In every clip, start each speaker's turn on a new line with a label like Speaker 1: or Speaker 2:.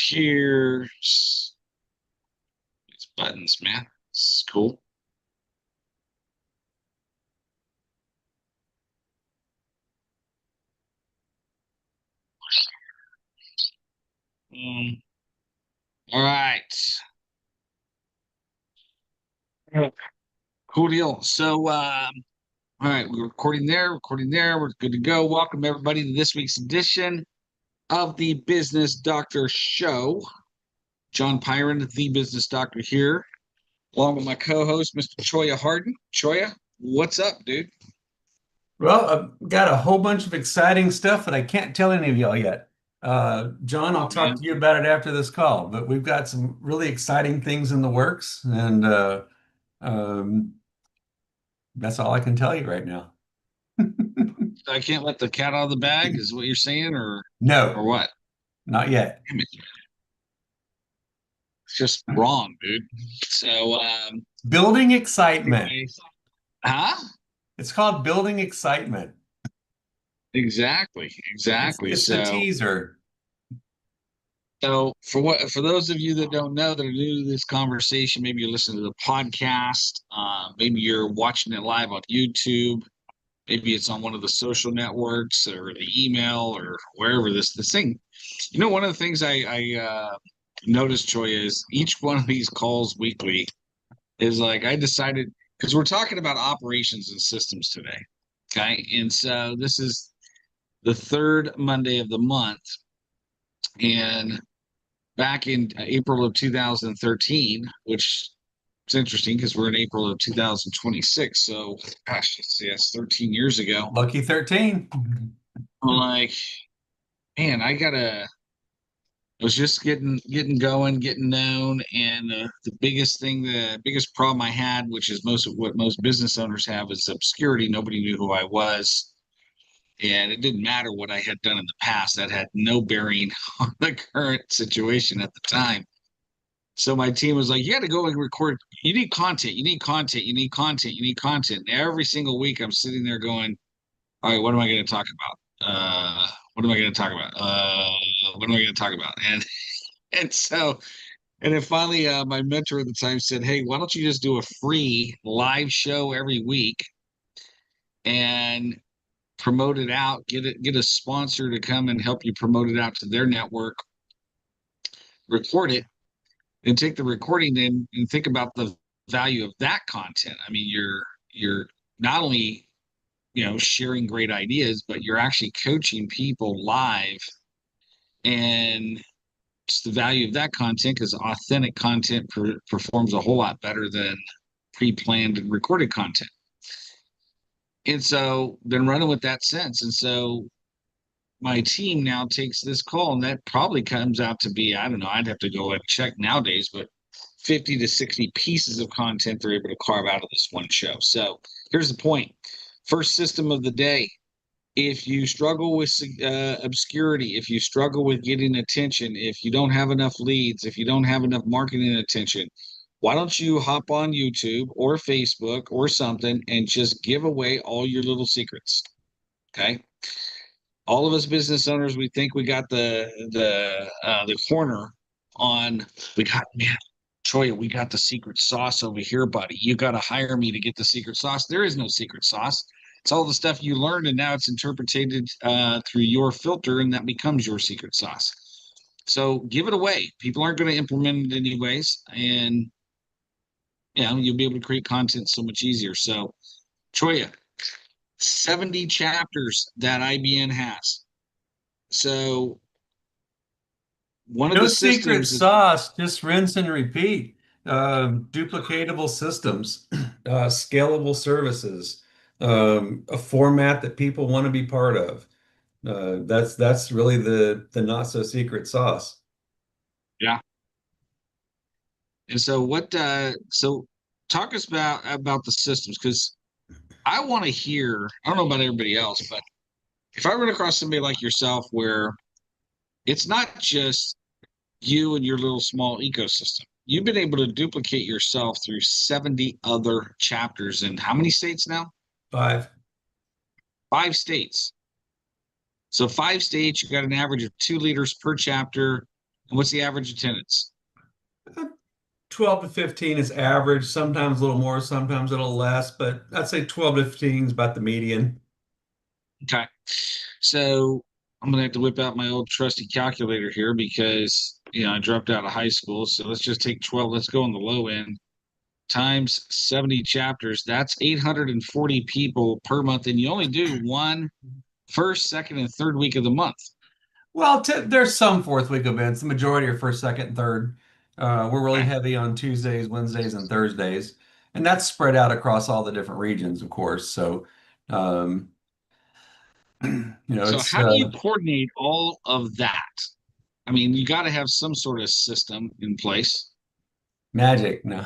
Speaker 1: here. These buttons, man. It's cool. Mm, all right. Cool deal. So, all right, we're recording there, recording there. We're good to go. Welcome everybody to this week's edition of the Business Doctor Show. John Pyron, the Business Doctor here, along with my co-host, Mr. Choya Harden. Choya, what's up, dude?
Speaker 2: Well, I've got a whole bunch of exciting stuff that I can't tell any of y'all yet. John, I'll
Speaker 1: Oh,
Speaker 2: talk
Speaker 1: man.
Speaker 2: to you about it after this call, but we've got some really exciting things in the works, and um, that's all I can tell you right now.
Speaker 1: I can't let the cat out of the bag, is what you're saying, or
Speaker 2: No,
Speaker 1: what?
Speaker 2: not yet.
Speaker 1: Damn it. It's just wrong, dude. So,
Speaker 2: Building excitement.
Speaker 1: anyway, huh?
Speaker 2: It's called building excitement.
Speaker 1: Exactly,
Speaker 2: It's
Speaker 1: exactly.
Speaker 2: it's the teaser.
Speaker 1: So for those of you that don't know that are new to this conversation, maybe you're listening to the podcast, maybe you're watching it live on YouTube, maybe it's on one of the social networks or the email or wherever this thing. You know, one of the things I noticed, Troy, is each one of these calls weekly is like I decided because we're talking about operations and systems today. Okay. And so this is the third Monday of the month. And back in April of 2013, which is interesting because we're in April of 2026. So, gosh, it's 13 years ago.
Speaker 2: Lucky 13.
Speaker 1: I'm like, man, I was just getting going, getting known, and the biggest problem I had, which is most of what most business owners have, is obscurity. Nobody knew who I was, and it didn't matter what I had done in the past. That had no bearing on the current situation at the time. So my team was like, you got to go and record. You need content. You need content. You need content. You need content. And every single week, I'm sitting there going, all right, what am I going to talk about? What am I going to talk about? What am I going to talk about? And so, and then finally, my mentor at the time said, hey, why don't you just do a free live show every week and promote it out? Get a sponsor to come and help you promote it out to their network. Record it and take the recording in and think about the value of that content. I mean, you're not only sharing great ideas, but you're actually coaching people live, and it's the value of that content because authentic content performs a whole lot better than pre-planned and recorded content. And so, then running with that sense, and so my team now takes this call, and that probably comes out to be, I don't know, I'd have to go and check nowadays, but 50 to 60 pieces of content they're able to carve out of this one show. So here's the point. First system of the day. If you struggle with obscurity, if you struggle with getting attention, if you don't have enough leads, if you don't have enough marketing attention, why don't you hop on YouTube or Facebook or something and just give away all your little secrets? Okay, all of us business owners, we think we got the corner on. We got, man, Troy, we got the secret sauce over here, buddy. You got to hire me to get the secret sauce. There is no secret sauce. It's all the stuff you learned, and now it's interpreted through your filter, and that becomes your secret sauce. So give it away. People aren't going to implement it anyways, and you'll be able to create content so much easier. So, Troya, 70 chapters that IBN has. So one of
Speaker 2: No
Speaker 1: the
Speaker 2: secret
Speaker 1: systems is,
Speaker 2: sauce, just rinse and repeat. Duplicatable systems, scalable services, a format that people want to be part of. That's really the not so secret sauce.
Speaker 1: yeah. And so so talk us about the systems because I want to hear, I don't know about everybody else, but if I run across somebody like yourself where it's not just you and your little small ecosystem, you've been able to duplicate yourself through 70 other chapters in how many states now?
Speaker 2: 5.
Speaker 1: 5 states. So 5 states, you got an average of 2 leaders per chapter. And what's the average attendance?
Speaker 2: 12 to 15 is average, sometimes a little more, sometimes a little less, but I'd say 12 to 15 is about the median.
Speaker 1: Okay. So I'm gonna have to whip out my old trusty calculator here because I dropped out of high school. So let's just take 12. Let's go on the low end times 70 chapters. That's 840 people per month, and you only do one first, second, and third week of the month.
Speaker 2: Well, there's some fourth week events. The majority are first, second, third. We're really
Speaker 1: Okay.
Speaker 2: heavy on Tuesdays, Wednesdays, and Thursdays, and that's spread out across all the different regions, of course. So, um,
Speaker 1: So
Speaker 2: it's
Speaker 1: how do you coordinate all of that? I mean, you got to have some sort of system in place.
Speaker 2: magic. No.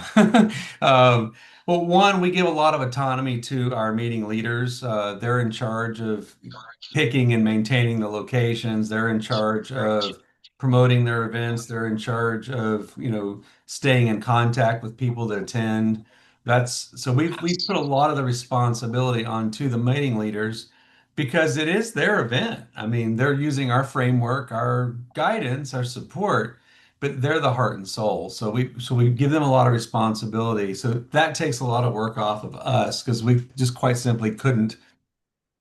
Speaker 2: Um, well, one, we give a lot of autonomy to our meeting leaders. They're in charge of picking and maintaining the locations. They're in charge of promoting their events. They're in charge of, staying in contact with people that attend. That's so we've put a lot of the responsibility onto the meeting leaders because it is their event. I mean, they're using our framework, our guidance, our support, but they're the heart and soul. So we give them a lot of responsibility. So that takes a lot of work off of us because we just quite simply couldn't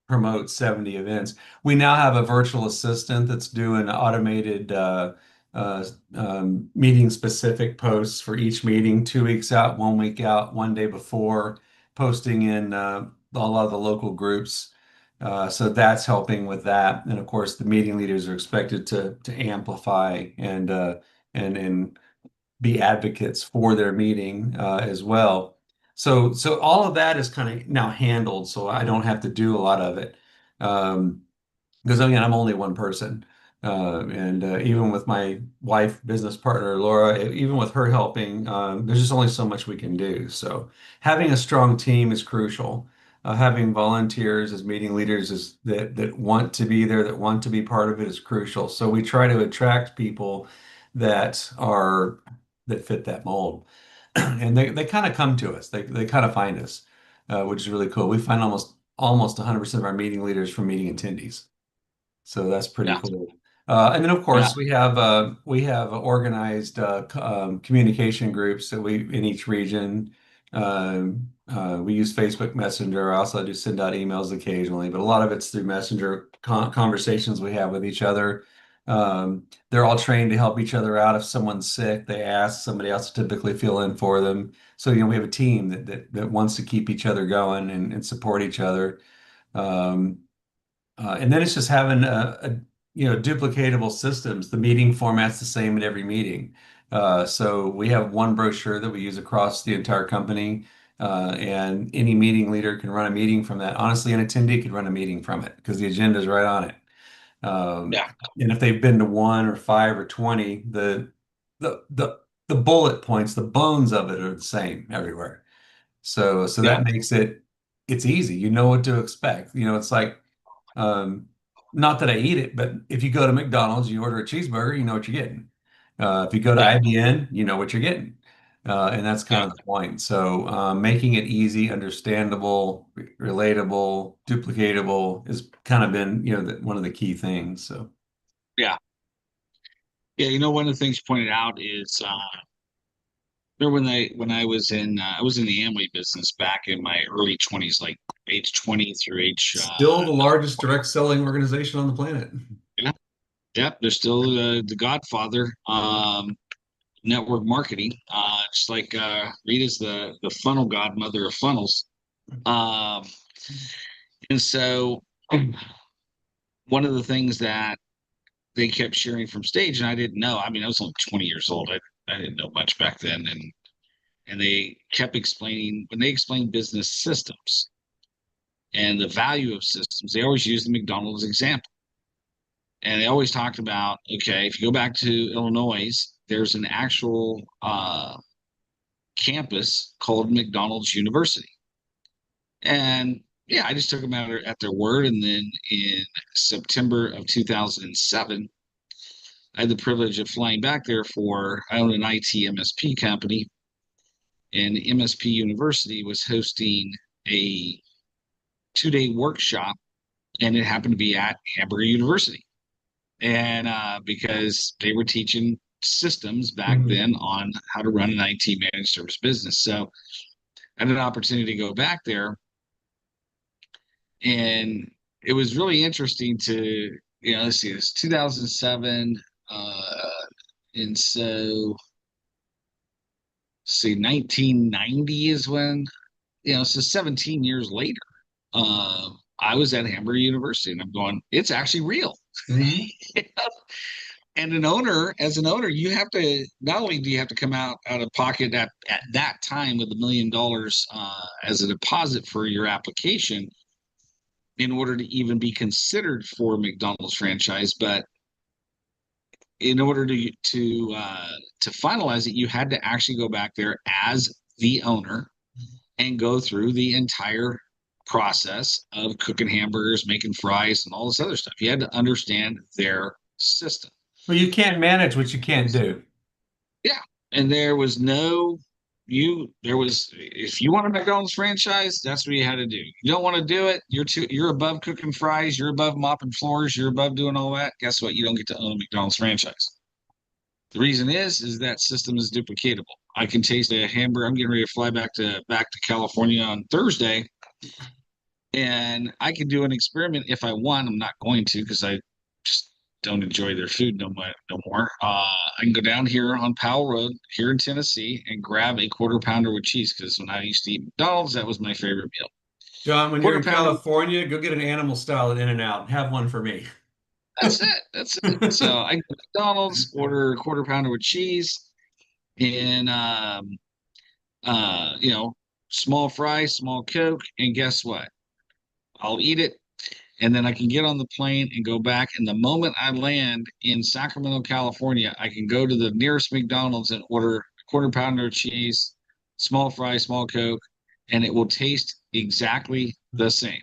Speaker 2: promote 70 events. We now have a virtual assistant that's doing automated uh, meeting specific posts for each meeting, 2 weeks out, 1 week out, one day before, posting in a lot of the local groups. So that's helping with that. And of course, the meeting leaders are expected to amplify and be advocates for their meeting as well. So all of that is kind of now handled, so I don't have to do a lot of it. Um, because again, I'm only one person. And even with my wife, business partner, Laura, even with her helping, there's just only so much we can do. So having a strong team is crucial. Having volunteers as meeting leaders that want to be there, that want to be part of it is crucial. So we try to attract people that are that fit that mold. And they kind of come to us. They kind of find us, which is really cool. We find almost 100% of our meeting leaders from meeting attendees. So that's pretty
Speaker 1: Yeah.
Speaker 2: cool. And then of
Speaker 1: Yeah.
Speaker 2: course we have organized communication groups that we in each region. We use Facebook Messenger. I also do send out emails occasionally, but a lot of it's through Messenger conversations we have with each other. They're all trained to help each other out. If someone's sick, they ask somebody else to typically fill in for them. So we have a team that wants to keep each other going and support each other. Um, and then it's just having duplicatable systems. The meeting format's the same at every meeting. So we have one brochure that we use across the entire company, and any meeting leader can run a meeting from that. Honestly, an attendee could run a meeting from it because the agenda is right on it. Um,
Speaker 1: Yeah.
Speaker 2: and if they've been to one or five or 20, the the the bullet points, the bones of it are the same everywhere. So
Speaker 1: Yeah.
Speaker 2: that makes it's easy. You know what to expect. It's like um, not that I eat it, but if you go to McDonald's, you order a cheeseburger, you know what you're getting. If you go to
Speaker 1: Yeah.
Speaker 2: IBN, you know what you're getting. And that's kind
Speaker 1: Yeah.
Speaker 2: of the point. So making it easy, understandable, relatable, duplicatable has kind of been, one of the key things. So
Speaker 1: Yeah. Yeah. One of the things you pointed out is remember when I was in the Amway business back in my early 20s, like age 20 through age
Speaker 2: still the largest direct selling organization on the planet.
Speaker 1: yeah, yep, they're still the Godfather network marketing. Just like Rita's the funnel godmother of funnels. Um, and so one of the things that they kept sharing from stage, and I didn't know. I mean, I was only 20 years old. I didn't know much back then, and they kept explaining when they explained business systems and the value of systems. They always use the McDonald's example, and they always talked about okay, if you go back to Illinois, there's an actual campus called McDonald's University, and yeah, I just took them at their word. And then in September of 2007, I had the privilege of flying back there for I own an IT MSP company, and MSP University was hosting a 2-day workshop, and it happened to be at Hamburger University. And because they were teaching systems back then on how to run an IT managed service business. So I had an opportunity to go back there, and it was really interesting to, let's see, it's 2007. And so, see, 1990 is when, so 17 years later, I was at Hamburg University, and I'm going, it's actually real.
Speaker 2: Mm-hmm.
Speaker 1: And as an owner, you have to, not only do you have to come out of pocket at that time with $1 million as a deposit for your application in order to even be considered for McDonald's franchise, but in order to finalize it, you had to actually go back there as the owner and go through the entire process of cooking hamburgers, making fries, and all this other stuff. You had to understand their system.
Speaker 2: Well, you can't manage what you can't do.
Speaker 1: Yeah. And there was no if you want a McDonald's franchise, that's what you had to do. You don't want to do it, you're above cooking fries, you're above mopping floors, you're above doing all that. Guess what? You don't get to own a McDonald's franchise. The reason is that system is duplicatable. I can taste a hamburger. I'm getting ready to fly back to California on Thursday, and I can do an experiment if I want. I'm not going to because I just don't enjoy their food no more. I can go down here on Powell Road here in Tennessee and grab a quarter pounder with cheese because when I used to eat McDonald's, that was my favorite meal.
Speaker 2: John, when you're
Speaker 1: Quarter
Speaker 2: in
Speaker 1: pounder.
Speaker 2: California, go get an animal style at In-N-Out. Have one for me.
Speaker 1: That's it. That's it. So I go to McDonald's, order a quarter pounder with cheese, and you know, small fries, small Coke, and guess what? I'll eat it, and then I can get on the plane and go back. And the moment I land in Sacramento, California, I can go to the nearest McDonald's and order a quarter pounder of cheese, small fries, small Coke, and it will taste exactly the same.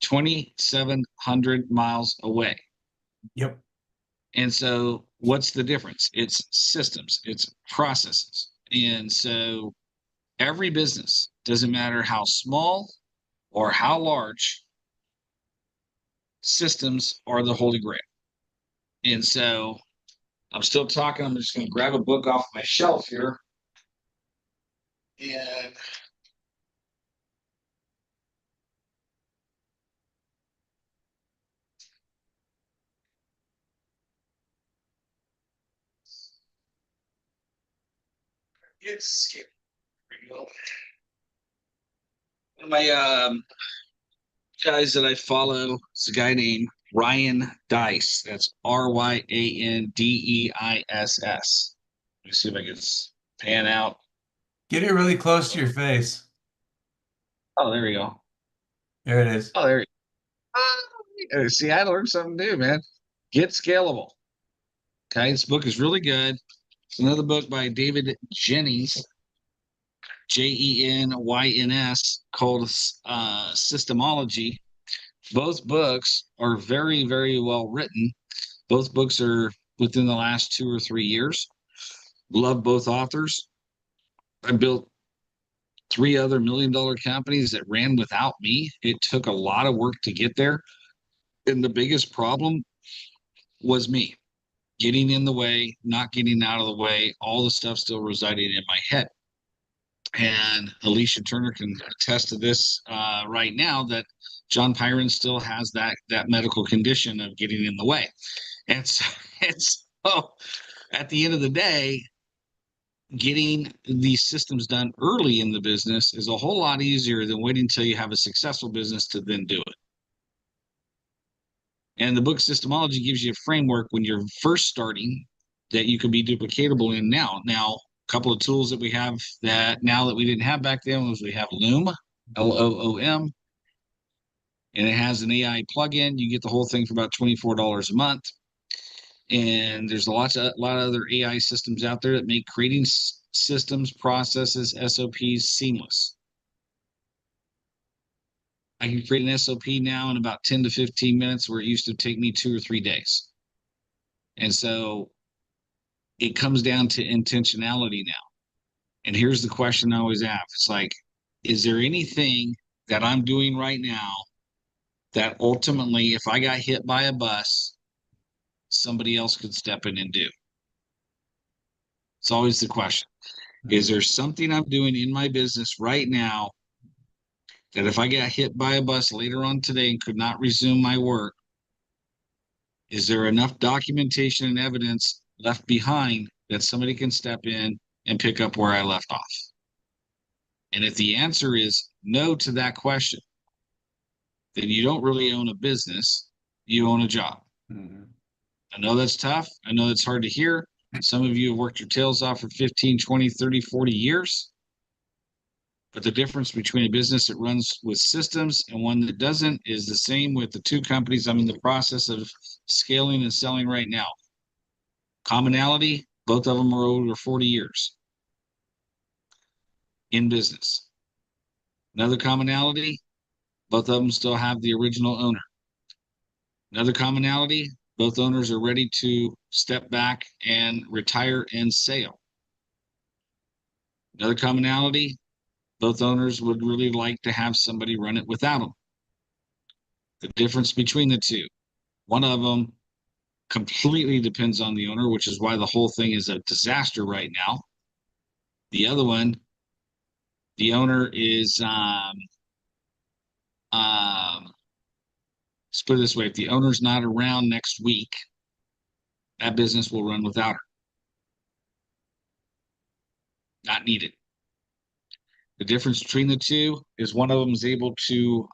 Speaker 1: 2,700 miles away.
Speaker 2: Yep.
Speaker 1: And so, what's the difference? It's systems, it's processes. And so, every business, doesn't matter how small or how large, systems are the holy grail. And so, I'm still talking. I'm just going to grab a book off my shelf here. And it's scary. One of my guys that I follow is a guy named Ryan Deiss. That's Ryandeis. Let me see if I can pan out.
Speaker 2: Get it really close to your face.
Speaker 1: Oh, there we go.
Speaker 2: There it is.
Speaker 1: Oh, there you go. See, I learned something new, man. Get Scalable. Okay, this book is really good. It's another book by David Jennings, Jenyns, called Systemology. Both books are very, very well written. Both books are within the last 2 or 3 years. Love both authors. I built 3 other $1 million companies that ran without me. It took a lot of work to get there. And the biggest problem was me getting in the way, not getting out of the way, all the stuff still residing in my head. And Alicia Turner can attest to this right now that John Pyron still has that medical condition of getting in the way. And so, at the end of the day, getting these systems done early in the business is a whole lot easier than waiting until you have a successful business to then do it. And the book Systemology gives you a framework when you're first starting that you can be duplicatable in now. Now, a couple of tools that we have that now that we didn't have back then was we have Loom, Loom, and it has an AI plugin. You get the whole thing for about $24 a month. And there's a lot of other AI systems out there that make creating systems, processes, SOPs seamless. I can create an SOP now in about 10 to 15 minutes where it used to take me 2 or 3 days. And so it comes down to intentionality now. And here's the question I always ask. It's like, is there anything that I'm doing right now that ultimately, if I got hit by a bus, somebody else could step in and do? It's always the question. Is there something I'm doing in my business right now that if I got hit by a bus later on today and could not resume my work, is there enough documentation and evidence left behind that somebody can step in and pick up where I left off? And if the answer is no to that question, then you don't really own a business, you own a job.
Speaker 2: Mhm.
Speaker 1: I know that's tough. I know it's hard to hear. Some of you have worked your tails off for 15, 20, 30, 40 years. But the difference between a business that runs with systems and one that doesn't is the same with the two companies I'm in the process of scaling and selling right now. Commonality, both of them are over 40 years in business. Another commonality, both of them still have the original owner. Another commonality, both owners are ready to step back and retire and sell. Another commonality, both owners would really like to have somebody run it without them. The difference between the two, one of them completely depends on the owner, which is why the whole thing is a disaster right now. The other one, the owner is let's put it this way, if the owner's not around next week, that business will run without her. Not needed. The difference between the two is one of them is able to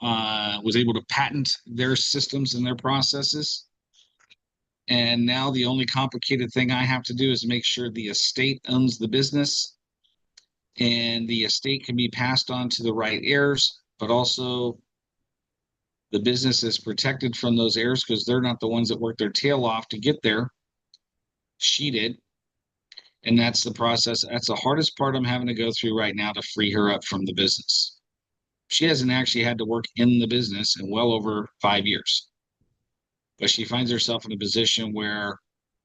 Speaker 1: was able to patent their systems and their processes. And now the only complicated thing I have to do is make sure the estate owns the business and the estate can be passed on to the right heirs, but also the business is protected from those heirs because they're not the ones that worked their tail off to get there. She did. And that's the process. That's the hardest part I'm having to go through right now to free her up from the business. She hasn't actually had to work in the business in well over 5 years. But she finds herself in a position where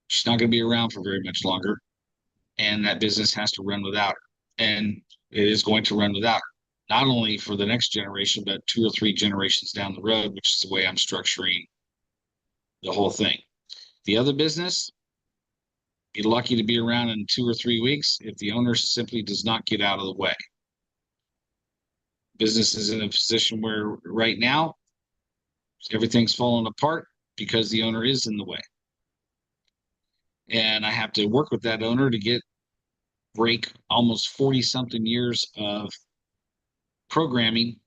Speaker 1: she's not going to be around for very much longer. And that business has to run without her. And it is going to run without her, not only for the next generation, but 2 or 3 generations down the road, which is the way I'm structuring the whole thing. The other business, be lucky to be around in 2 or 3 weeks if the owner simply does not get out of the way. Business is in a position where right now everything's falling apart because the owner is in the way. And I have to work with that owner to break almost 40 something years of programming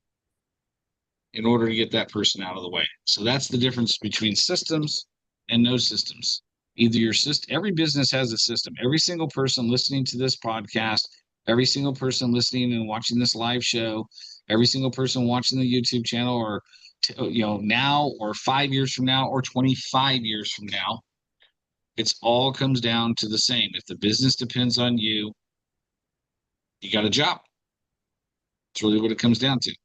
Speaker 1: in order to get that person out of the way. So that's the difference between systems and no systems. Either your system, every business has a system. Every single person listening to this podcast, every single person listening and watching this live show, every single person watching the YouTube channel, or now, or 5 years from now, or 25 years from now, it's all comes down to the same. If the business depends on you, you got a job. It's really what it comes down to.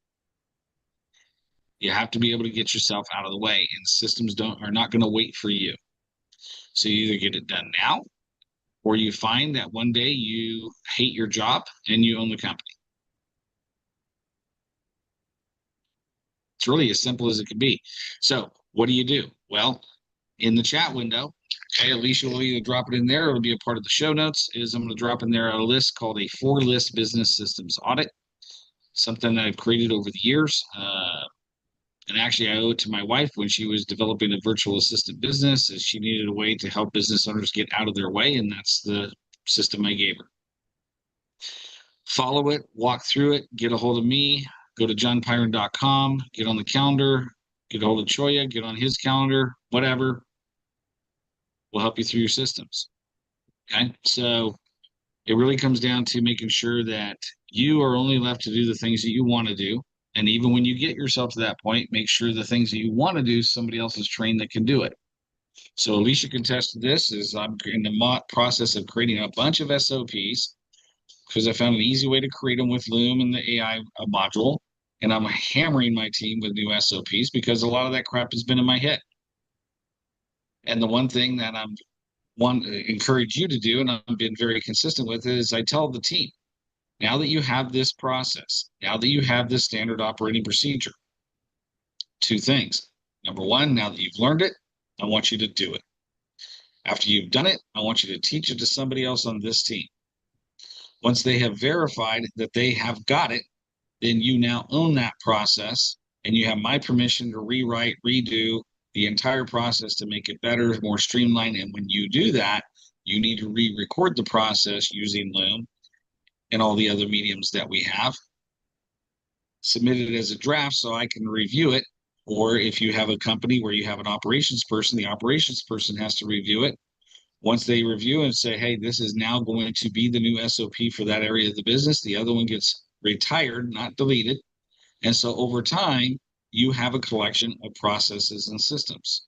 Speaker 1: You have to be able to get yourself out of the way, and systems are not going to wait for you. So you either get it done now, or you find that one day you hate your job and you own the company. It's really as simple as it could be. So what do? Well, in the chat window, okay, Alicia will either drop it in there or it'll be a part of the show notes, is I'm going to drop in there a list called a 4-list business systems audit, something that I've created over the years. And actually, I owe it to my wife when she was developing a virtual assistant business, as she needed a way to help business owners get out of their way, and that's the system I gave her. Follow it, walk through it, get a hold of me, go to johnpyron.com, get on the calendar, get a hold of Choya, get on his calendar, whatever. We'll help you through your systems. Okay, so it really comes down to making sure that you are only left to do the things that you want to do. And even when you get yourself to that point, make sure the things that you want to do, somebody else is trained that can do it. So Alicia can test this, is I'm in the process of creating a bunch of SOPs because I found an easy way to create them with Loom and the AI module. And I'm hammering my team with new SOPs because a lot of that crap has been in my head. And the one thing that encourage you to do, and I've been very consistent with, is I tell the team, now that you have this process, now that you have this standard operating procedure, 2 things. Number 1, now that you've learned it, I want you to do it. After you've done it, I want you to teach it to somebody else on this team. Once they have verified that they have got it, then you now own that process and you have my permission to rewrite, redo the entire process to make it better, more streamlined. And when you do that, you need to re-record the process using Loom and all the other mediums that we have. Submit it as a draft so I can review it. Or if you have a company where you have an operations person, the operations person has to review it. Once they review and say, hey, this is now going to be the new SOP for that area of the business, the other one gets retired, not deleted. And so over time, you have a collection of processes and systems.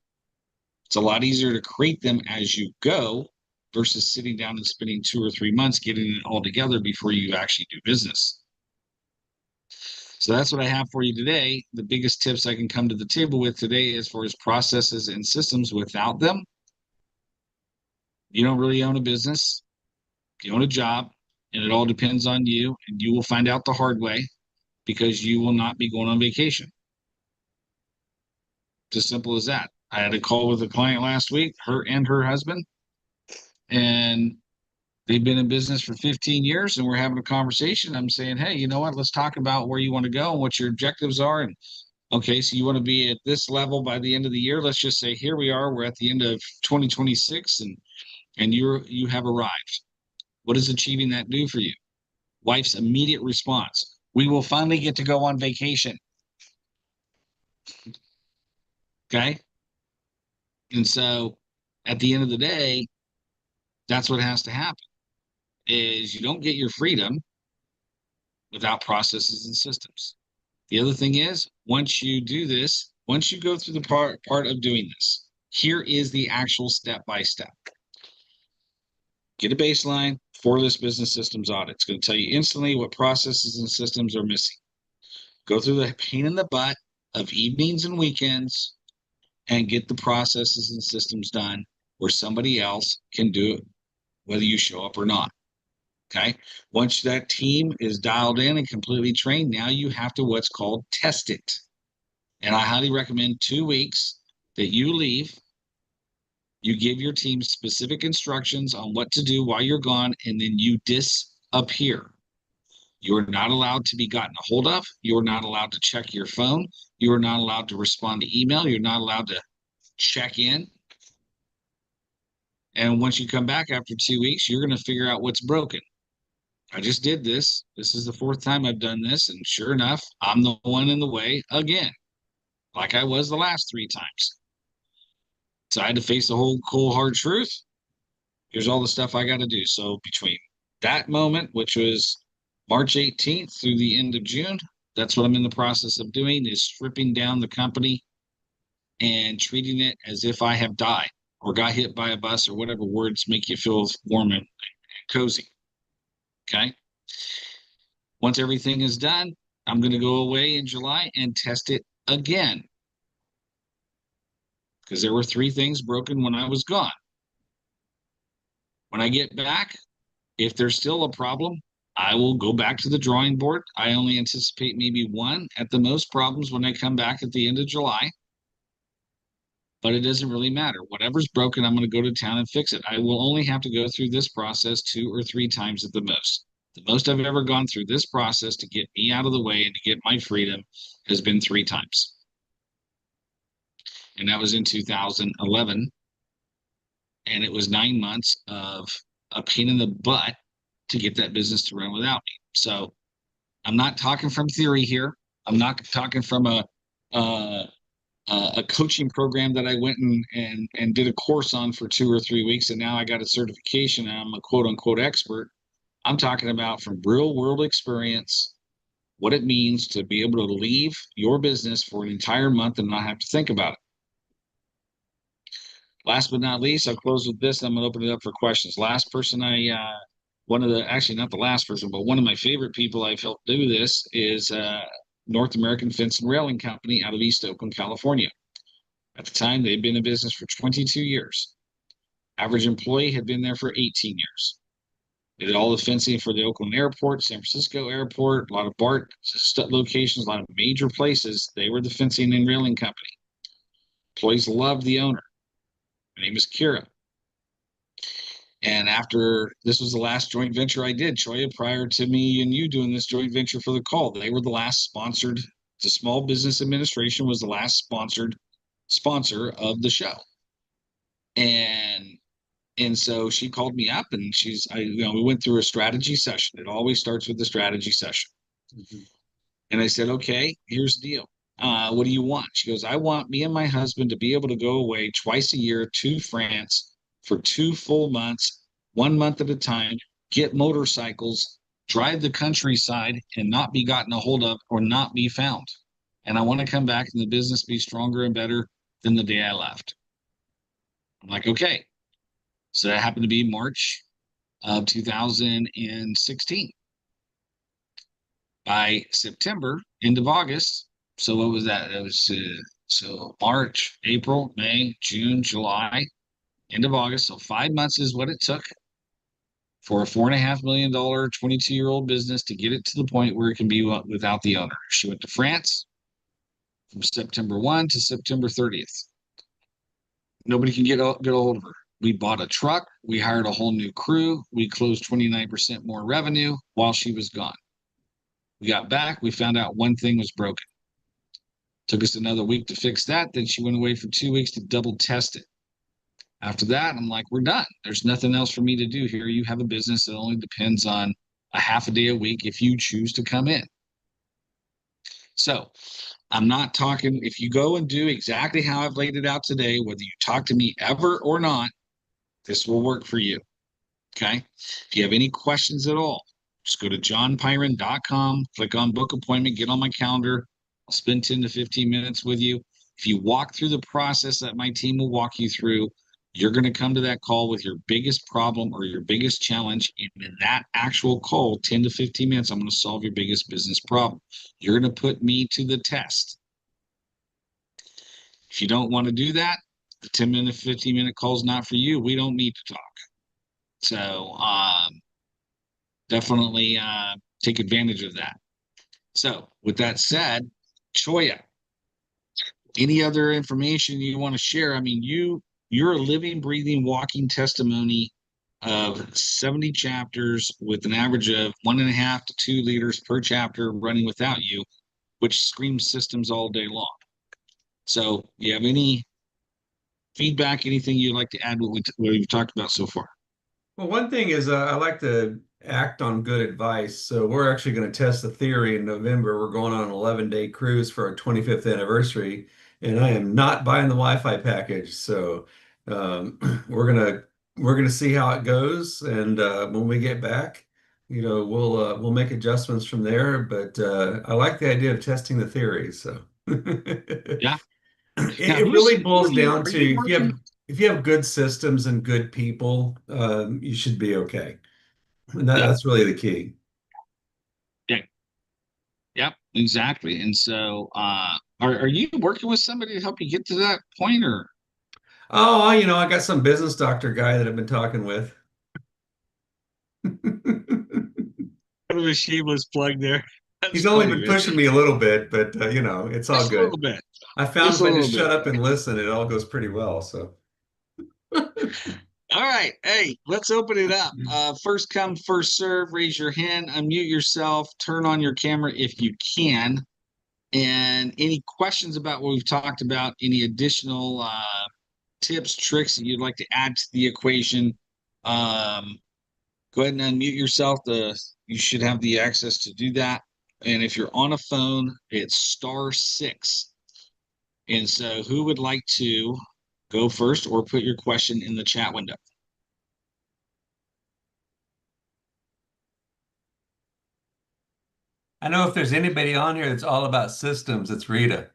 Speaker 1: It's a lot easier to create them as you go versus sitting down and spending 2 or 3 months getting it all together before you actually do business. So that's what I have for you today. The biggest tips I can come to the table with today as far as processes and systems. Without them, you don't really own a business. You own a job, and it all depends on you, and you will find out the hard way because you will not be going on vacation. It's as simple as that. I had a call with a client last week, her and her husband, and they've been in business for 15 years, and we're having a conversation. I'm saying, hey, you know what? Let's talk about where you want to go and what your objectives are. And okay, so you want to be at this level by the end of the year. Let's just say here we are. We're at the end of 2026, and you have arrived. What does achieving that do for you? Wife's immediate response: we will finally get to go on vacation. Okay. And so at the end of the day, that's what has to happen is you don't get your freedom without processes and systems. The other thing is once you do this, once you go through the part of doing this, here is the actual step-by-step. Get a baseline for this business systems audit. It's going to tell you instantly what processes and systems are missing. Go through the pain in the butt of evenings and weekends and get the processes and systems done where somebody else can do it, whether you show up or not. Okay. Once that team is dialed in and completely trained, now you have to what's called test it. And I highly recommend 2 weeks that you leave. You give your team specific instructions on what to do while you're gone, and then you disappear. You're not allowed to be gotten a hold of. You're not allowed to check your phone. You're not allowed to respond to email. You're not allowed to check in. And once you come back after 2 weeks, you're going to figure out what's broken. I just did this. This is the 4th time I've done this. And sure enough, I'm the one in the way again, like I was the last 3 times. So I had to face the whole cold, hard truth. Here's all the stuff I got to do. So between that moment, which was March 18th through the end of June, that's what I'm in the process of doing, is stripping down the company and treating it as if I have died or got hit by a bus or whatever words make you feel warm and cozy. Okay. Once everything is done, I'm going to go away in July and test it again. Because there were 3 things broken when I was gone. When I get back, if there's still a problem, I will go back to the drawing board. I only anticipate maybe 1 at the most problems when I come back at the end of July. But it doesn't really matter. Whatever's broken, I'm going to go to town and fix it. I will only have to go through this process 2 or 3 times at the most. The most I've ever gone through this process to get me out of the way and to get my freedom has been 3 times. And that was in 2011. And it was 9 months of a pain in the butt to get that business to run without me. So I'm not talking from theory here. I'm not talking from a coaching program that I went and did a course on for 2 or 3 weeks, and now I got a certification and I'm a quote unquote expert. I'm talking about from real world experience, what it means to be able to leave your business for an entire month and not have to think about it. Last but not least, I'll close with this. I'm going to open it up for questions. Last person actually not the last person, but one of my favorite people I've helped do this is North American Fence and Railing Company out of East Oakland, California. At the time, they'd been in business for 22 years. Average employee had been there for 18 years. They did all the fencing for the Oakland Airport, San Francisco Airport, a lot of BART locations, a lot of major places. They were the fencing and railing company. Employees loved the owner. Her name is Kira. And after this was the last joint venture I did, Choya, prior to me and you doing this joint venture for the call, they were the last sponsored. The Small Business Administration was the last sponsored sponsor of the show. And so she called me up and we went through a strategy session. It always starts with the strategy session. Mm-hmm. And I said, okay, here's the deal. What do you want? She goes, I want me and my husband to be able to go away twice a year to France for 2 full months, 1 month at a time, get motorcycles, drive the countryside, and not be gotten a hold of or not be found. And I want to come back and the business be stronger and better than the day I left. I'm like, okay. So that happened to be March of 2016. By September, end of August. So what was that? It was so March, April, May, June, July, end of August. So 5 months is what it took for a $4.5 million 22-year-old business to get it to the point where it can be without the owner. She went to France from September 1 to September 30th. Nobody can get a hold of her. We bought a truck. We hired a whole new crew. We closed 29% more revenue while she was gone. We got back. We found out one thing was broken. Took us another week to fix that. Then she went away for 2 weeks to double test it. After that, I'm like, we're done. There's nothing else for me to do here. You have a business that only depends on a half a day a week if you choose to come in. So I'm not talking, if you go and do exactly how I've laid it out today, whether you talk to me ever or not, this will work for you. Okay. If you have any questions at all, just go to johnpyron.com, click on book appointment, get on my calendar. I'll spend 10 to 15 minutes with you. If you walk through the process that my team will walk you through, you're going to come to that call with your biggest problem or your biggest challenge. And in that actual call, 10 to 15 minutes, I'm going to solve your biggest business problem. You're going to put me to the test. If you don't want to do that, the 10-minute, 15-minute call is not for you. We don't need to talk. So definitely take advantage of that. So with that said, Choya, any other information you want to share? I mean, you're a living, breathing, walking testimony of 70 chapters with an average of 1.5 to 2 liters per chapter running without you, which screams systems all day long. So you have any feedback, anything you'd like to add what we've talked about so far?
Speaker 2: Well, one thing is I like to act on good advice. So we're actually going to test the theory in November. We're going on an 11-day cruise for our 25th anniversary, and I am not buying the Wi-Fi package. So um, we're gonna see how it goes, and when we get back, we'll make adjustments from there. But I like the idea of testing the theory. So
Speaker 1: Yeah. Now,
Speaker 2: it really boils down
Speaker 1: are
Speaker 2: to
Speaker 1: you working?
Speaker 2: if you have good systems and good people, you should be okay. And
Speaker 1: Yeah.
Speaker 2: that's really the key.
Speaker 1: Yeah. Yep, exactly. And so, are you working with somebody to help you get to that point, or
Speaker 2: Oh, I got some business doctor guy that I've been talking with.
Speaker 1: kind of a shameless plug there? That's
Speaker 2: He's only
Speaker 1: funny,
Speaker 2: been
Speaker 1: man.
Speaker 2: pushing me a little bit, but it's all
Speaker 1: Just a little
Speaker 2: good.
Speaker 1: bit.
Speaker 2: I found
Speaker 1: Just
Speaker 2: if
Speaker 1: a
Speaker 2: I
Speaker 1: little
Speaker 2: just
Speaker 1: bit.
Speaker 2: shut up and listen, it all goes pretty well. So,
Speaker 1: All right. Hey, let's open it up. First come, first serve. Raise your hand, unmute yourself, turn on your camera if you can. And any questions about what we've talked about, any additional tips, tricks that you'd like to add to the equation, go ahead and unmute yourself. You should have the access to do that. And if you're on a phone, it's *6. And so who would like to go first or put your question in the chat window?
Speaker 2: I know if there's anybody on here that's all about systems, it's Rita.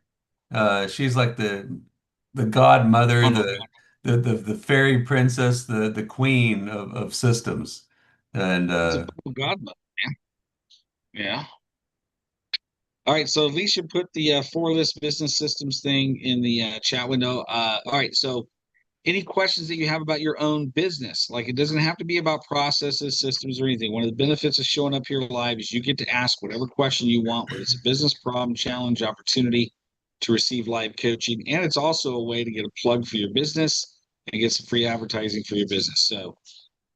Speaker 2: She's like the godmother,
Speaker 1: On the
Speaker 2: the fairy princess, the queen of systems. And
Speaker 1: It's a God mode, man. Yeah. All right. So Alicia put the four list business systems thing in the chat window. All right. So any questions that you have about your own business, like it doesn't have to be about processes, systems, or anything. One of the benefits of showing up here live is you get to ask whatever question you want, whether it's a business problem, challenge, opportunity to receive live coaching. And it's also a way to get a plug for your business and get some free advertising for your business. So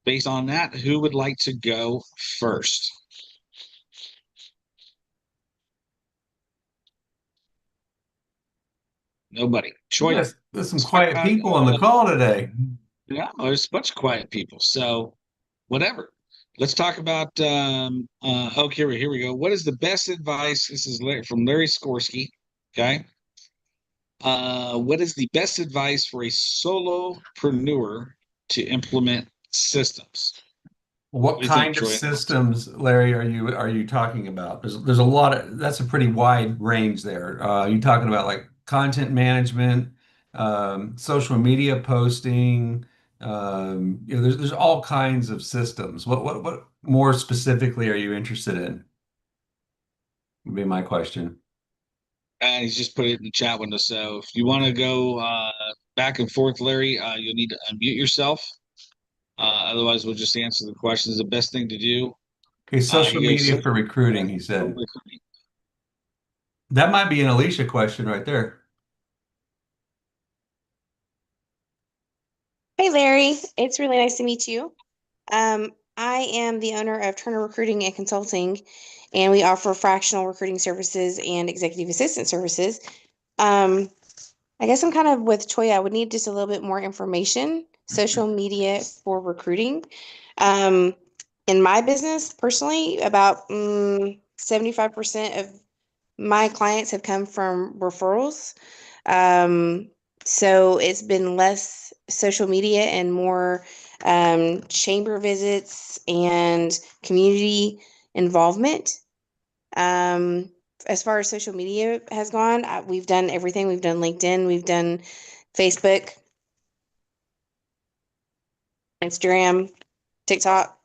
Speaker 1: Based on that, who would like to go first? Nobody. Choya.
Speaker 2: Yes, there's some
Speaker 1: Let's talk
Speaker 2: quiet
Speaker 1: about
Speaker 2: people on the call today.
Speaker 1: yeah, there's a bunch of quiet people. So whatever. Let's talk about okay, here we go. What is the best advice? This is from Larry Skorsky. Okay. What is the best advice for a solopreneur to implement systems?
Speaker 2: What
Speaker 1: What do you think,
Speaker 2: kind of
Speaker 1: Troy?
Speaker 2: systems, Larry, are you talking about? There's a lot of that's a pretty wide range there. You talking about like content management, social media posting, there's all kinds of systems. What more specifically are you interested in? Would be my question.
Speaker 1: And he's just put it in the chat window. So if you want to go back and forth, Larry, you'll need to unmute yourself. Otherwise, we'll just answer the questions. The best thing to do.
Speaker 2: Okay, social
Speaker 1: He goes,
Speaker 2: media for recruiting, he said. That might be an Alicia question right there.
Speaker 3: Hey Larry, it's really nice to meet you. I am the owner of Turner Recruiting and Consulting, and we offer fractional recruiting services and executive assistant services. Um, I guess I'm kind of with Toya. I would need just a little bit more information. Social media for recruiting. Um, in my business, personally, about 75% of my clients have come from referrals. Um, so it's been less social media and more chamber visits and community involvement. Um, as far as social media has gone, we've done everything. We've done LinkedIn, we've done Facebook, Instagram, TikTok.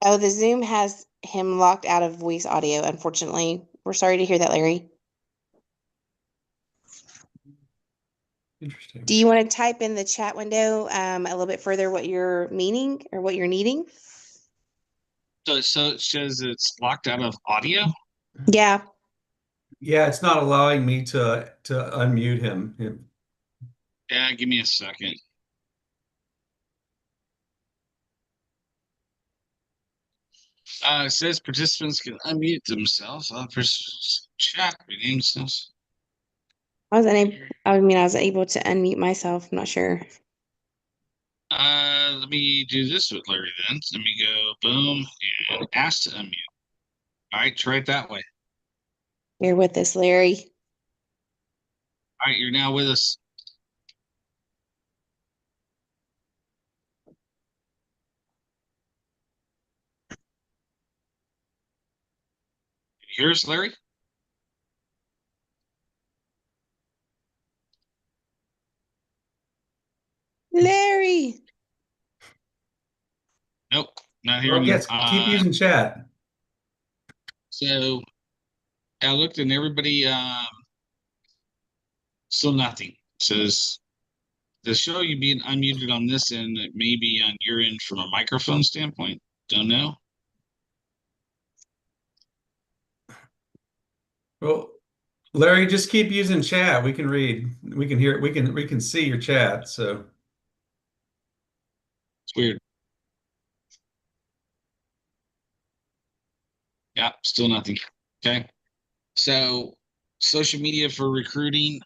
Speaker 3: Oh, the Zoom has him locked out of voice audio, unfortunately. We're sorry to hear that, Larry.
Speaker 2: Interesting.
Speaker 3: Do you want to type in the chat window a little bit further what you're meaning or what you're needing?
Speaker 1: So it shows it's locked out of audio.
Speaker 3: Yeah.
Speaker 2: Yeah, it's not allowing me to unmute him.
Speaker 1: Yeah, give me a second. It says participants can unmute themselves. Chat rename themselves.
Speaker 3: I was unable, I mean, I was able to unmute myself. I'm not sure.
Speaker 1: Let me do this with Larry then. Let me go boom and ask to unmute. All right, try it that way.
Speaker 3: You're with us, Larry.
Speaker 1: All right, you're now with us. Can you hear us, Larry?
Speaker 3: Larry.
Speaker 1: Nope, not
Speaker 2: Well,
Speaker 1: hearing you.
Speaker 2: yes, keep using chat.
Speaker 1: So I looked and everybody still nothing. Says the show you being unmuted on this end, it may be on your end from a microphone standpoint. Don't know.
Speaker 2: Well, Larry, just keep using chat. We can read, we can hear, we can see your chat. So
Speaker 1: It's weird. Yeah, still nothing. Okay. So social media for recruiting,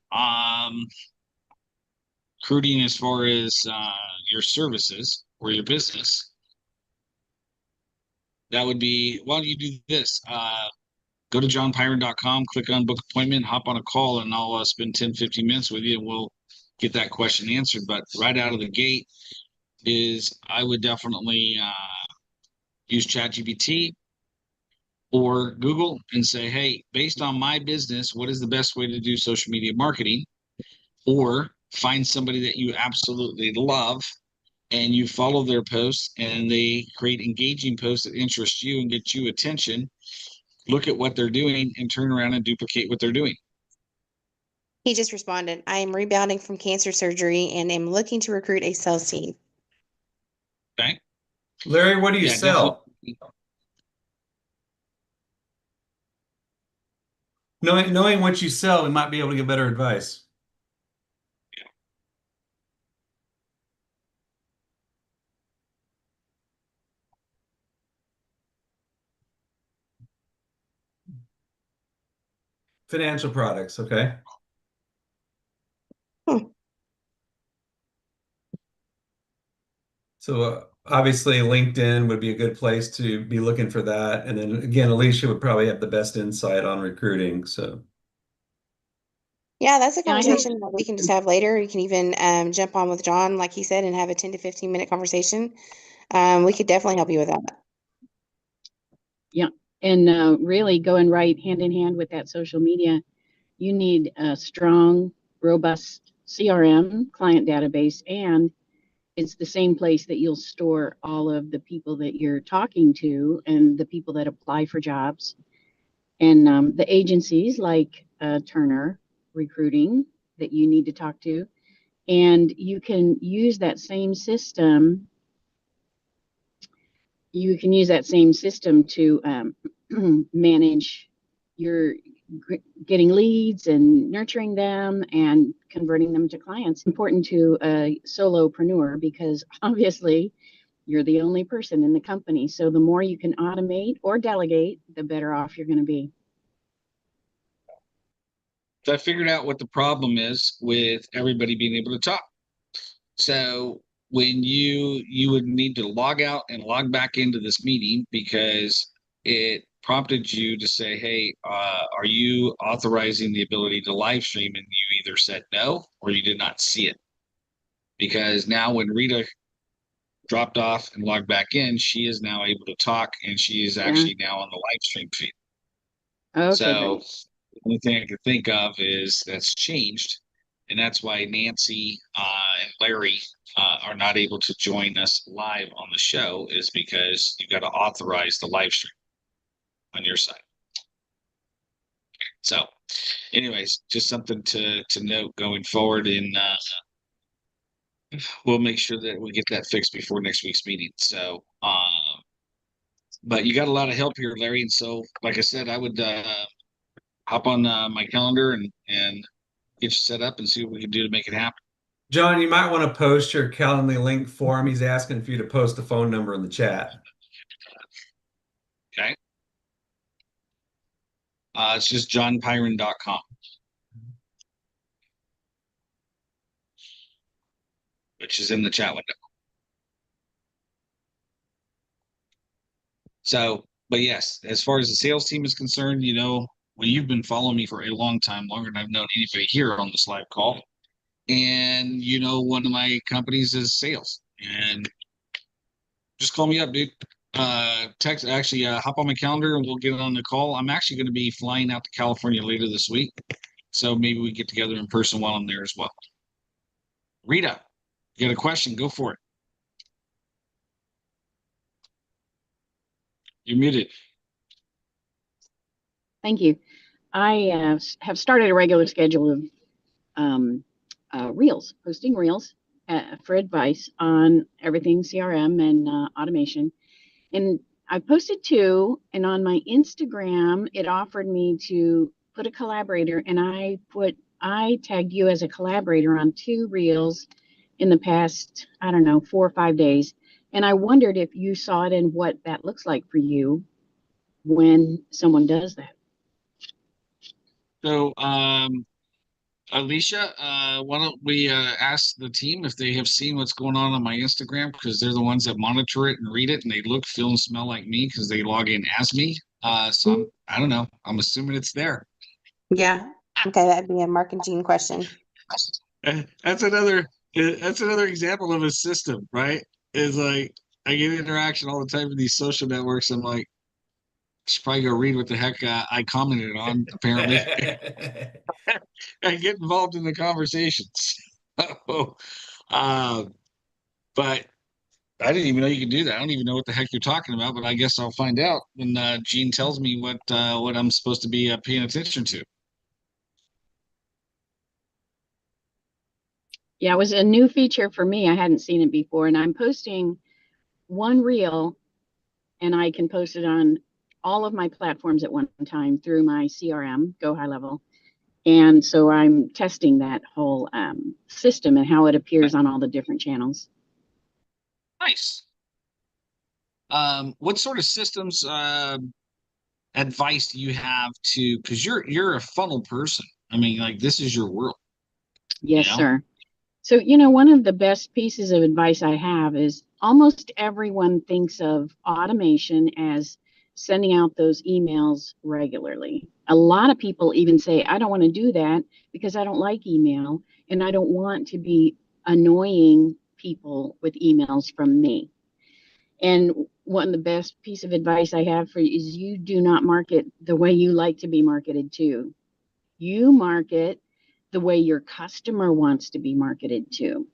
Speaker 1: recruiting as far as your services or your business, that would be, why don't you do this? Go to johnpyron.com, click on book appointment, hop on a call, and I'll spend 10, 15 minutes with you and we'll get that question answered. But right out of the gate is I would definitely use ChatGPT or Google and say, hey, based on my business, what is the best way to do social media marketing? Or find somebody that you absolutely love and you follow their posts and they create engaging posts that interest you and get you attention. Look at what they're doing and turn around and duplicate what they're doing.
Speaker 3: He just responded, I am rebounding from cancer surgery and am looking to recruit a sales team.
Speaker 1: Okay.
Speaker 2: Larry, what do you
Speaker 1: Yeah,
Speaker 2: sell?
Speaker 1: definitely.
Speaker 2: knowing what you sell, we might be able to get better advice. Financial products, okay?
Speaker 3: Hmm.
Speaker 2: So obviously LinkedIn would be a good place to be looking for that. And then again, Alicia would probably have the best insight on recruiting. So
Speaker 3: Yeah, that's a
Speaker 4: Yeah, I have-
Speaker 3: conversation that we can just have later. You can even jump on with John, like he said, and have a 10 to 15-minute conversation. We could definitely help you with that.
Speaker 4: Yeah, and really going right hand in hand with that social media, you need a strong, robust CRM, client database, and it's the same place that you'll store all of the people that you're talking to and the people that apply for jobs. And the agencies like Turner Recruiting that you need to talk to. And you can use that same system. You can use that same system to manage your getting leads and nurturing them and converting them to clients. Important to a solopreneur because obviously you're the only person in the company. So the more you can automate or delegate, the better off you're going to be.
Speaker 1: So I figured out what the problem is with everybody being able to talk. So when you would need to log out and log back into this meeting because it prompted you to say, hey, are you authorizing the ability to live stream? And you either said no or you did not see it. Because now when Rita dropped off and logged back in, she is now able to talk and she is actually now on the live stream feed.
Speaker 4: Okay,
Speaker 1: So
Speaker 4: great.
Speaker 1: the only thing I can think of is that's changed. And that's why Nancy and Larry are not able to join us live on the show, is because you got to authorize the live stream on your side. So, anyways, just something to note going forward. And we'll make sure that we get that fixed before next week's meeting. So, but you got a lot of help here, Larry. And so, like I said, I would hop on my calendar and get you set up and see what we can do to make it happen.
Speaker 2: John, you might want to post your Calendly link for him. He's asking for you to post a phone number in the chat.
Speaker 1: Okay. It's just johnpyron.com. Which is in the chat window. So, but yes, as far as the sales team is concerned, well, you've been following me for a long time, longer than I've known anybody here on this live call. And one of my companies is sales. And just call me up, dude. Hop on my calendar and we'll get on the call. I'm actually going to be flying out to California later this week. So maybe we get together in person while I'm there as well. Rita, you got a question? Go for it. You're muted.
Speaker 4: Thank you. I have started a regular schedule of reels, posting reels for advice on everything CRM and automation. And I posted 2, and on my Instagram, it offered me to put a collaborator, and I tagged you as a collaborator on 2 reels in the past, I don't know, 4 or 5 days. And I wondered if you saw it and what that looks like for you when someone does that.
Speaker 1: So, Alicia, why don't we ask the team if they have seen what's going on my Instagram, because they're the ones that monitor it and read it, and they look, feel, and smell like me because they log in as me. So I don't know. I'm assuming it's there.
Speaker 3: Yeah. Okay, that'd be a Mark and Jean question.
Speaker 1: That's another example of a system, right? Is like I get interaction all the time with these social networks. I'm like, should probably go read what the heck I commented on, apparently. And get involved in the conversations. But I didn't even know you could do that. I don't even know what the heck you're talking about, but I guess I'll find out when Gene tells me what I'm supposed to be paying attention to.
Speaker 4: Yeah, it was a new feature for me. I hadn't seen it before, and I'm posting 1 reel, and I can post it on all of my platforms at one time through my CRM, Go High Level. And so I'm testing that whole system and how it appears on all the different channels.
Speaker 1: Nice. What sort of systems advice do you have to, because you're a funnel person. I mean, like, this is your world.
Speaker 4: Yes,
Speaker 1: You know?
Speaker 4: sir. So, one of the best pieces of advice I have is almost everyone thinks of automation as sending out those emails regularly. A lot of people even say, I don't want to do that because I don't like email and I don't want to be annoying people with emails from me. And one of the best piece of advice I have for you is you do not market the way you like to be marketed to. You market the way your customer wants to be marketed to.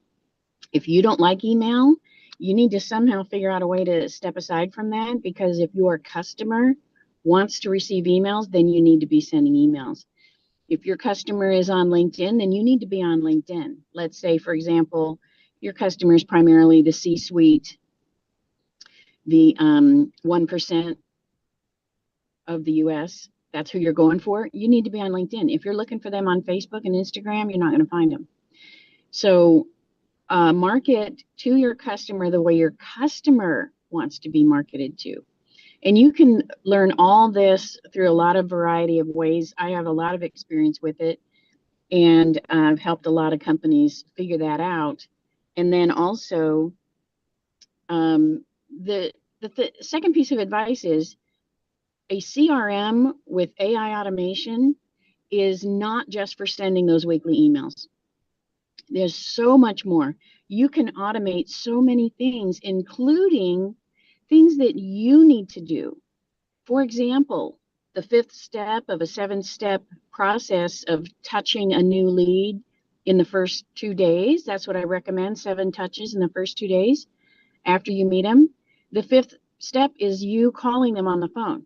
Speaker 4: If you don't like email, you need to somehow figure out a way to step aside from that, because if your customer wants to receive emails, then you need to be sending emails. If your customer is on LinkedIn, then you need to be on LinkedIn. Let's say, for example, your customer is primarily the C-suite, the 1% of the US. That's who you're going for. You need to be on LinkedIn. If you're looking for them on Facebook and Instagram, you're not going to find them. So market to your customer the way your customer wants to be marketed to. And you can learn all this through a lot of variety of ways. I have a lot of experience with it, and I've helped a lot of companies figure that out. And then also, the second piece of advice is a CRM with AI automation is not just for sending those weekly emails. There's so much more. You can automate so many things, including things that you need to do. For example, the 5th step of a 7-step process of touching a new lead in the first 2 days. That's what I recommend, 7 touches in the first 2 days after you meet them. The 5th step is you calling them on the phone.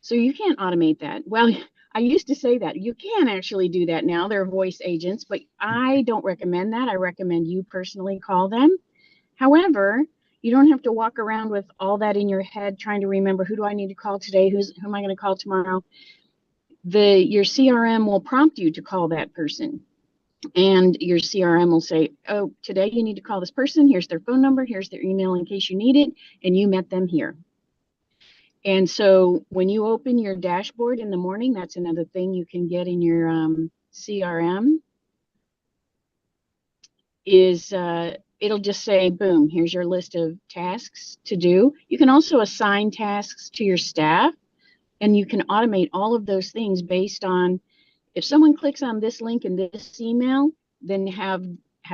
Speaker 4: So you can't automate that. Well, I used to say that. You can actually do that now. They're voice agents, but I don't recommend that. I recommend you personally call them. However, you don't have to walk around with all that in your head trying to remember, who do I need to call today? Who am I going to call tomorrow? Your CRM will prompt you to call that person. And your CRM will say, oh, today you need to call this person. Here's their phone number. Here's their email in case you need it. And you met them here. And so when you open your dashboard in the morning, that's another thing you can get in your CRM, is it'll just say, boom, here's your list of tasks to do. You can also assign tasks to your staff, and you can automate all of those things based on, if someone clicks on this link in this email, then have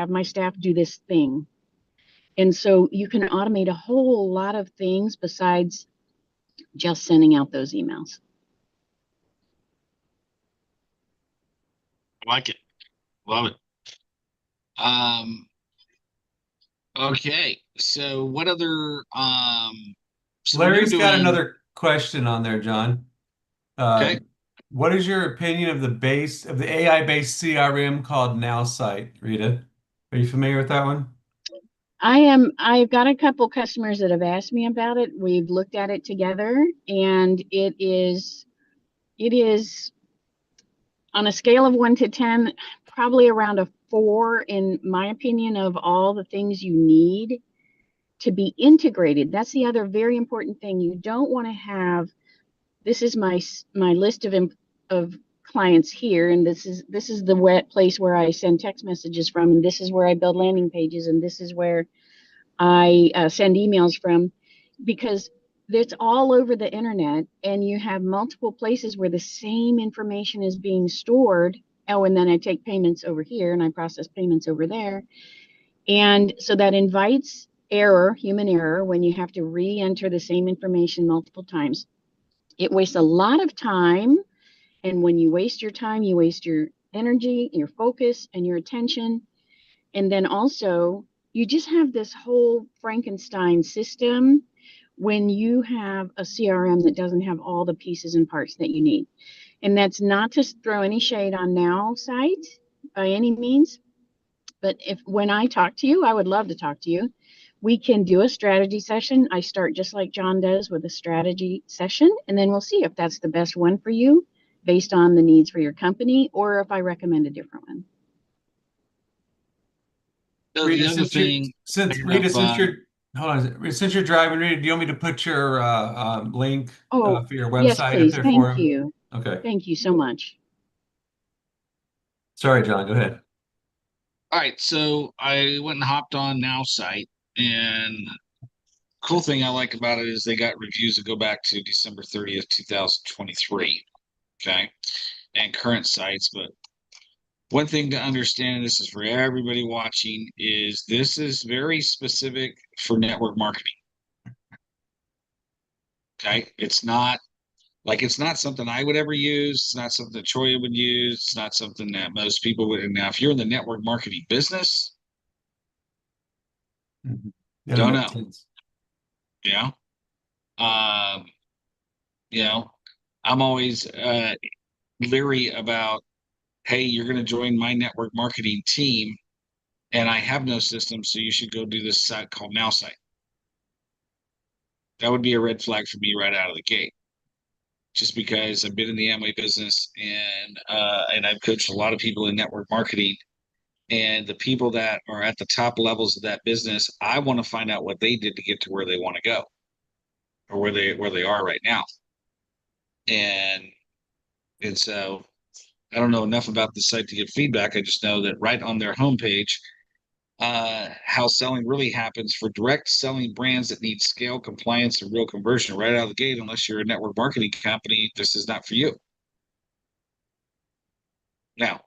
Speaker 4: my staff do this thing. And so you can automate a whole lot of things besides just sending out those emails.
Speaker 1: I like it. Love it. Okay. So what other so when you're
Speaker 2: Larry's got
Speaker 1: doing-
Speaker 2: another question on there, John.
Speaker 1: Okay.
Speaker 2: What is your opinion of the AI-based CRM called NowSite, Rita? Are you familiar with that one?
Speaker 4: I've got a couple customers that have asked me about it. We've looked at it together, and it is on a scale of 1 to 10, probably around a 4, in my opinion, of all the things you need to be integrated. That's the other very important thing. You don't want to have, this is my list of clients here, and this is the place where I send text messages from, and this is where I build landing pages, and this is where I send emails from, because it's all over the internet, and you have multiple places where the same information is being stored. Oh, and then I take payments over here and I process payments over there. And so that invites error, human error, when you have to re-enter the same information multiple times. It wastes a lot of time. And when you waste your time, you waste your energy, your focus, and your attention. And then also, you just have this whole Frankenstein system when you have a CRM that doesn't have all the pieces and parts that you need. And that's not to throw any shade on NowSite by any means, but when I talk to you, I would love to talk to you. we can do a strategy session. I start just like John does with a strategy session, and then we'll see if that's the best one for you based on the needs for your company, or if I recommend a different one.
Speaker 1: So
Speaker 2: Rita,
Speaker 1: the other thing,
Speaker 2: since
Speaker 1: I have,
Speaker 2: hold on, since you're driving, Rita, do you want me to put your link
Speaker 4: Oh,
Speaker 2: for your
Speaker 4: yes,
Speaker 2: website up
Speaker 4: please.
Speaker 2: there
Speaker 4: Thank
Speaker 2: for him?
Speaker 4: you.
Speaker 2: Okay.
Speaker 4: Thank you so much.
Speaker 2: Sorry, John, go ahead.
Speaker 1: all right, so I went and hopped on Now site, and cool thing I like about it is they got reviews that go back to December 30th, 2023. Okay. And current sites, but one thing to understand, this is for everybody watching, is this is very specific for network marketing. Okay. It's not something I would ever use. It's not something that Troy would use. It's not something that most people would. Now, if you're in the network marketing business,
Speaker 2: Mhm. Yeah, that
Speaker 1: don't
Speaker 2: makes
Speaker 1: know.
Speaker 2: sense.
Speaker 1: You know, um, you know, I'm always leery about, hey, you're going to join my network marketing team, and I have no system, so you should go do this site called Now Site. That would be a red flag for me right out of the gate. Just because I've been in the Amway business and I've coached a lot of people in network marketing, and the people that are at the top levels of that business, I want to find out what they did to get to where they want to go, or where they are right now. And so I don't know enough about the site to give feedback. I just know that right on their homepage, how selling really happens for direct selling brands that need scale, compliance, and real conversion right out of the gate. Unless you're a network marketing company, this is not for you. Now,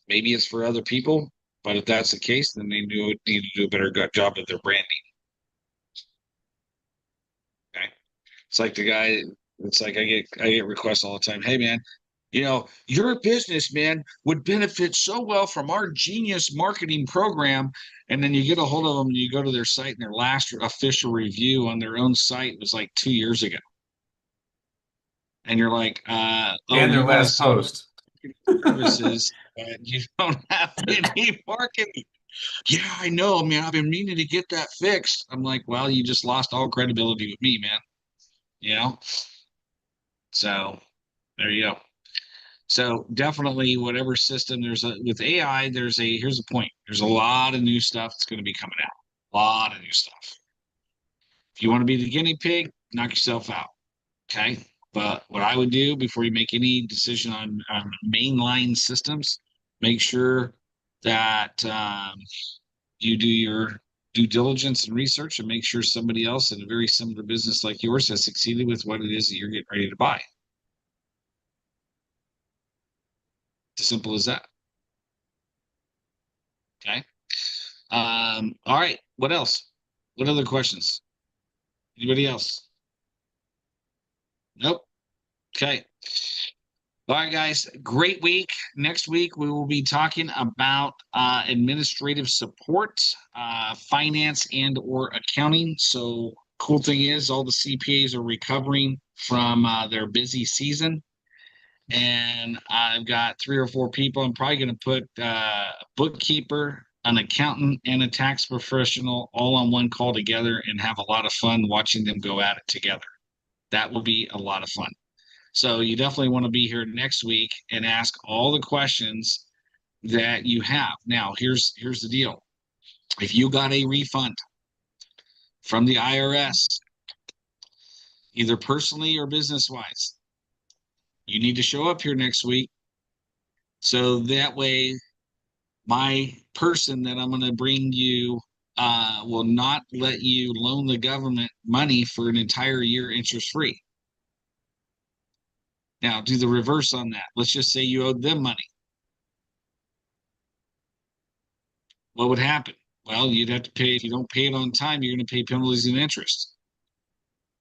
Speaker 1: maybe it's for other people, but if that's the case, then they need to do a better job of their branding. Okay, it's like the guy. It's like I get requests all the time. Hey, man, your business, man, would benefit so well from our genius marketing program. And then you get a hold of them and you go to their site, and their last official review on their own site was like 2 years ago. And you're like, oh,
Speaker 2: And their
Speaker 1: you want to
Speaker 2: last
Speaker 1: sell
Speaker 2: post.
Speaker 1: services, and you don't have any marketing. Yeah, I know, man. I've been meaning to get that fixed. I'm like, well, you just lost all credibility with me, man. You know? So there you go. So definitely whatever system with AI, here's the point. There's a lot of new stuff that's going to be coming out. A lot of new stuff. If you want to be the guinea pig, knock yourself out. Okay. But what I would do before you make any decision on mainline systems, make sure that you do your due diligence and research, and make sure somebody else in a very similar business like yours has succeeded with what it is that you're getting ready to buy. It's as simple as that. Okay. All right. What else? What other questions? Anybody else? Nope. Okay. All right, guys. Great week. Next week, we will be talking about administrative support, finance, and or accounting. So cool thing is all the CPAs are recovering from their busy season. And I've got 3 or 4 people. I'm probably going to put a bookkeeper, an accountant, and a tax professional all on one call together and have a lot of fun watching them go at it together. That will be a lot of fun. So you definitely want to be here next week and ask all the questions that you have. Now, here's the deal. If you got a refund from the IRS, either personally or business-wise, you need to show up here next week. So that way, my person that I'm going to bring you will not let you loan the government money for an entire year interest-free. Now, do the reverse on that. Let's just say you owed them money. What would happen? Well, you'd have to pay. If you don't pay it on time, you're going to pay penalties and interest.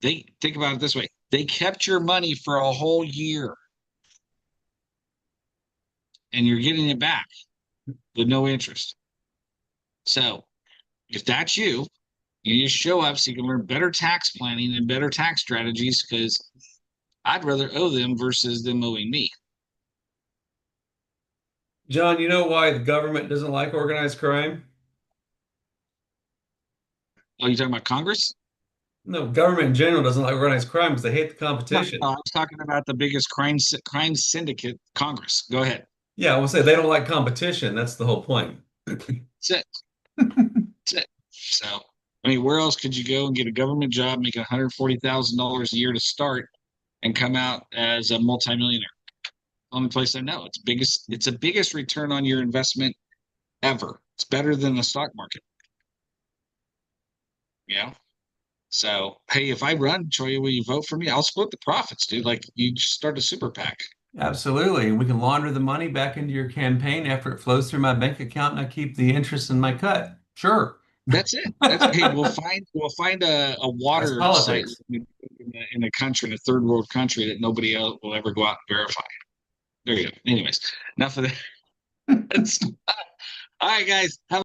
Speaker 1: Think about it this way. They kept your money for a whole year, and you're getting it back with no interest. So if that's you, you just show up so you can learn better tax planning and better tax strategies, because I'd rather owe them versus them owing me.
Speaker 2: John, you know why the government doesn't like organized crime?
Speaker 1: Oh, you talking about Congress?
Speaker 2: No, government in general doesn't like organized crime because they hate the
Speaker 1: No,
Speaker 2: competition.
Speaker 1: I was talking about the biggest crime syndicate, Congress. Go ahead.
Speaker 2: Yeah, I will say they don't like competition. That's the whole point.
Speaker 1: That's it. That's it. So, I mean, where else could you go and get a government job, make $140,000 a year to start, and come out as a multimillionaire? Only place I know. It's the biggest return on your investment ever. It's better than the stock market. Yeah. So, hey, if I run, Troy, will you vote for me? I'll split the profits, dude. Like you just start a super PAC.
Speaker 2: Absolutely. And we can launder the money back into your campaign after it flows through my bank account and I keep the interest in my cut. Sure.
Speaker 1: That's it. Hey, we'll find a water site
Speaker 2: politics.
Speaker 1: in a country, in a third world country that nobody else will ever go out and verify. There you go. Anyways, enough of that. All right, guys. Have